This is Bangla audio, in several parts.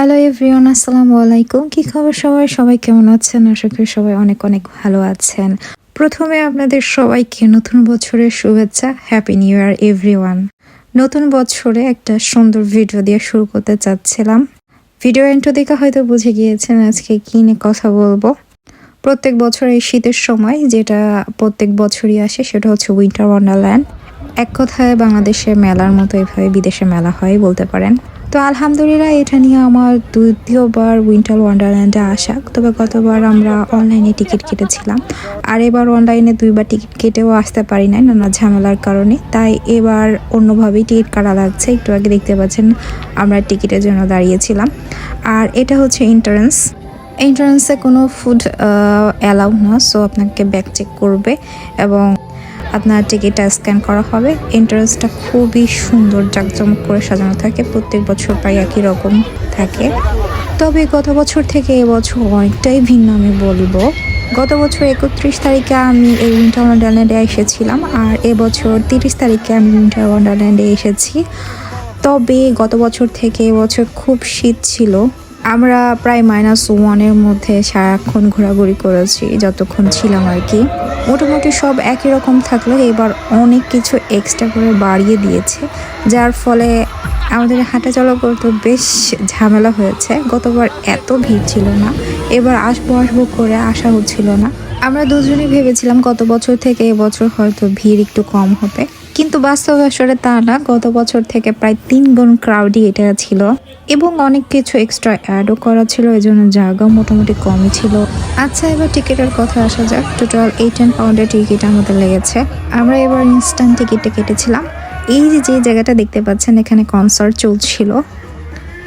হ্যালো এভরিওয়ান, আসসালামু আলাইকুম। কি খবর সবাই? সবাই কেমন আছেন? আশা করি সবাই অনেক অনেক ভালো আছেন। প্রথমে আপনাদের সবাইকে নতুন বছরের শুভেচ্ছা। Happy new year everyone. নতুন বছরে একটা সুন্দর ভিডিও দিয়ে শুরু করতে চাচ্ছিলাম। ভিডিও এন্ট্রো দেখে হয়তো বুঝে গিয়েছেন আজকে কি নিয়ে কথা বলবো। প্রত্যেক বছর এই শীতের সময় যেটা প্রত্যেক বছরই আসে সেটা হচ্ছে উইন্টার ওয়ান্ডারল্যান্ড। এক কথায় বাংলাদেশে মেলার মতো এভাবে বিদেশে মেলা হয় বলতে পারেন। তো আলহামদুলিল্লাহ এটা নিয়ে আমার দ্বিতীয়বার উইন্টার ওয়ান্ডারল্যান্ডে আসা। তবে গতবার আমরা অনলাইনে টিকিট কেটেছিলাম, আর এবার অনলাইনে 2বার টিকিট কেটেও আসতে পারি নাই নানা ঝামেলার কারণে। তাই এবার অন্যভাবেই টিকিট কাটা লাগছে। একটু আগে দেখতে পাচ্ছেন আমরা টিকিটের জন্য দাঁড়িয়েছিলাম। আর এটা হচ্ছে এন্ট্রান্সে কোনো ফুড অ্যালাউ না, সো আপনাকে ব্যাগ চেক করবে এবং আপনার টিকিটটা স্ক্যান করা হবে। এন্ট্রান্সটা খুবই সুন্দর জাঁকজমক করে সাজানো থাকে, প্রত্যেক বছর প্রায় একই রকম থাকে। তবে গত বছর থেকে এবছর অনেকটাই ভিন্ন আমি বলবো। গত বছর 31 তারিখে আমি এই উইন্টার ওয়ান্ডারল্যান্ডে এসেছিলাম, আর এবছর 30 তারিখে আমি উইন্টার ওয়ান্ডারল্যান্ডে এসেছি। তবে গত বছর থেকে এবছর খুব শীত ছিল। আমরা প্রায় -1-এর মধ্যে সারাক্ষণ ঘোরাঘুরি করেছি যতক্ষণ ছিলাম আর কি। মোটামুটি সব একই রকম থাকলেও এবার অনেক কিছু এক্সট্রা করে বাড়িয়ে দিয়েছে, যার ফলে আমাদের হাঁটা চলা করতে বেশ ঝামেলা হয়েছে। গতবার এত ভিড় ছিল না, এবার আসবো করে আসা হচ্ছিল না। আমরা দুজনেই ভেবেছিলাম গত বছর থেকে এবছর হয়তো ভিড় একটু কম হবে, কিন্তু বাস্তবে আসলে তা না। গত বছর থেকে প্রায় 3 গুণ ক্রাউডই এটা ছিল এবং অনেক কিছু এক্সট্রা অ্যাডও করা ছিল, এই জন্য জায়গা মোটামুটি কমই ছিল। আচ্ছা, এবার টিকিটের কথা আসা যাক। টোটাল 18 পাউন্ডের টিকিট আমাদের লেগেছে। আমরা এবার ইনস্ট্যান্ট টিকিটটা কেটেছিলাম। এই যে জায়গাটা দেখতে পাচ্ছেন, এখানে কনসার্ট চলছিল।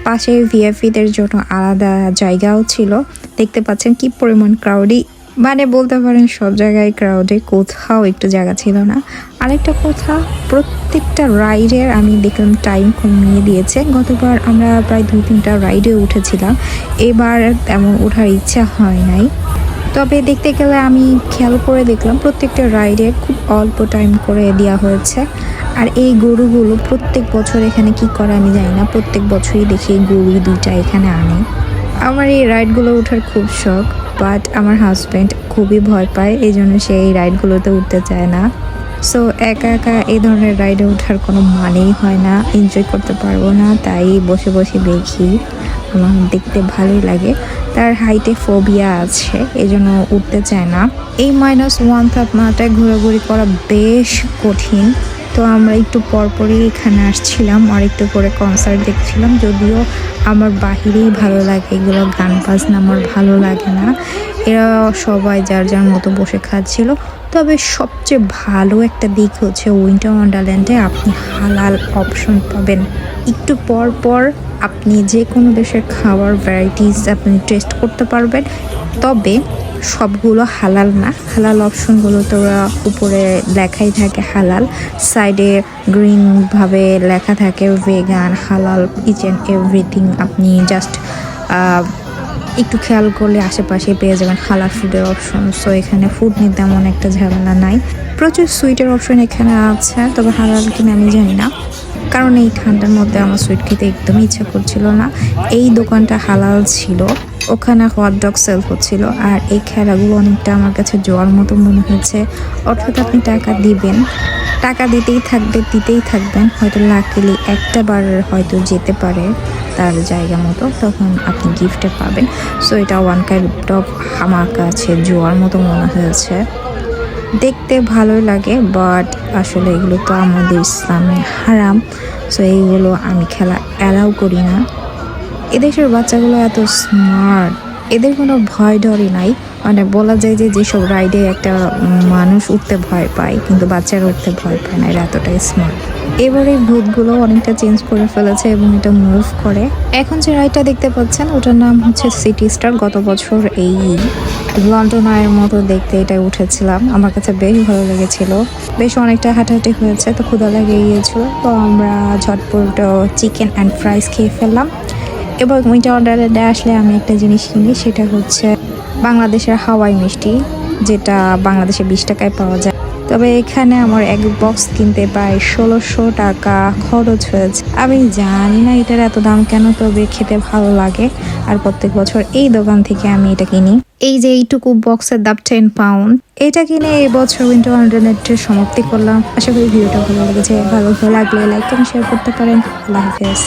পাশে ভিআইপিদের জন্য আলাদা জায়গাও ছিল। দেখতে পাচ্ছেন কি পরিমাণ ক্রাউডি, মানে বলতে পারেন সব জায়গায় ক্রাউডে, কোথাও একটু জায়গা ছিল না। আরেকটা কথা, প্রত্যেকটা রাইডের আমি দেখলাম টাইম কমিয়ে দিয়েছে। গতবার আমরা প্রায় 2-3টা রাইডে উঠেছিলাম, এবার তেমন ওঠার ইচ্ছা হয় নাই। তবে দেখতে গেলে আমি খেয়াল করে দেখলাম প্রত্যেকটা রাইডে খুব অল্প টাইম করে দেওয়া হয়েছে। আর এই গরুগুলো প্রত্যেক বছর এখানে কি করে আমি জানি না, প্রত্যেক বছরই দেখি এই গরু 2টা এখানে আনে। আমার এই রাইডগুলো ওঠার খুব শখ, বাট আমার হাজব্যান্ড খুবই ভয় পায়, এই জন্য সে এই রাইডগুলোতে উঠতে চায় না। সো একা একা এই ধরনের রাইডে ওঠার কোনো মানেই হয় না, এনজয় করতে পারবো না। তাই বসে বসে দেখি, আমার দেখতে ভালোই লাগে। তার হাইটে ফোবিয়া আছে, এই জন্য উঠতে চায় না। এই -1 তাপমাত্রায় ঘোরাঘুরি করা বেশ কঠিন। তো আমরা একটু পরপরই এখানে আসছিলাম আর একটু করে কনসার্ট দেখছিলাম। যদিও আমার বাহিরেই ভালো লাগে, এগুলো গান বাজনা আমার ভালো লাগে না। এরা সবাই যার যার মতো বসে খাচ্ছিল। তবে সবচেয়ে ভালো একটা দিক হচ্ছে উইন্টার ওয়ান্ডারল্যান্ডে আপনি হালাল অপশন পাবেন। একটু পর পর আপনি যে কোনো দেশের খাবার ভ্যারাইটিস আপনি টেস্ট করতে পারবেন। তবে সবগুলো হালাল না, হালাল অপশনগুলো তো উপরে লেখাই থাকে হালাল, সাইডে গ্রিনভাবে লেখা থাকে ভেগান, হালাল, ইচ অ্যান্ড এভরিথিং। আপনি জাস্ট একটু খেয়াল করলে আশেপাশে পেয়ে যাবেন হালাল ফুডের অপশন। সো এখানে ফুড নিয়ে তেমন একটা ঝামেলা নাই। প্রচুর সুইটের অপশন এখানে আছে, তবে হালাল কিনা আমি জানি না, কারণ এই ঠান্ডার মধ্যে আমার সুইট খেতে একদমই ইচ্ছা করছিল না। এই দোকানটা হালাল ছিল, ওখানে হটডগ সেল হচ্ছিল। আর এই খেলাগুলো অনেকটা আমার কাছে জোয়ার মতো মনে হয়েছে। অর্থাৎ আপনি টাকা দিবেন, টাকা দিতেই থাকবেন। হয়তো লাকিলি একটা বার হয়তো যেতে পারে তার জায়গা মতো, তখন আপনি গিফটে পাবেন। সো এটা ওয়ান কাইন্ড অফ আমার কাছে জোয়ার মতো মনে হয়েছে। দেখতে ভালোই লাগে, বাট আসলে এগুলো তো আমাদের ইসলামে হারাম। সো এইগুলো আমি খেলা অ্যালাউ করি না। এদেশের বাচ্চাগুলো এত স্মার্ট, এদের কোনো ভয় ডরই নাই। মানে বলা যায় যে যেসব রাইডে একটা মানুষ উঠতে ভয় পায়, কিন্তু বাচ্চারা উঠতে ভয় পায় না, এরা এতটাই স্মার্ট। এবার এই ভূতগুলো অনেকটা চেঞ্জ করে ফেলেছে এবং এটা মুভ করে। এখন যে রাইডটা দেখতে পাচ্ছেন ওটার নাম হচ্ছে সিটি স্টার। গত বছর এই লন্ডন আয়ের মতো দেখতে এটা উঠেছিলাম, আমার কাছে বেশ ভালো লেগেছিল। বেশ অনেকটা হাঁটাহাঁটি হয়েছে, তো ক্ষুধা লেগে গিয়েছিল। তো আমরা ঝটপট চিকেন অ্যান্ড ফ্রাইস খেয়ে ফেললাম। এবং উইন্টার ওয়ান্ডারল্যান্ডে আসলে আমি একটা জিনিস কিনি, সেটা হচ্ছে বাংলাদেশের হাওয়াই মিষ্টি, যেটা বাংলাদেশে 20 টাকায় পাওয়া যায়। তো তবে এখানে আমার এক বক্স কিনতে প্রায় 1600 টাকা খরচ হয়েছে। আমি জানি না এটার এত দাম কেন, তবে খেতে ভালো লাগে আর প্রত্যেক বছর এই দোকান থেকে আমি এটা কিনি। এই যে এইটুকু বক্সের দাম 10 পাউন্ড। এটা কিনে এই বছর উইন্টার ওয়ান্ডারল্যান্ডের সমাপ্তি করলাম। আশা করি ভিডিওটা ভালো লেগেছে। ভালো লাগলে লাইক এবং শেয়ার করতে পারেন। আল্লাহ হাফেজ।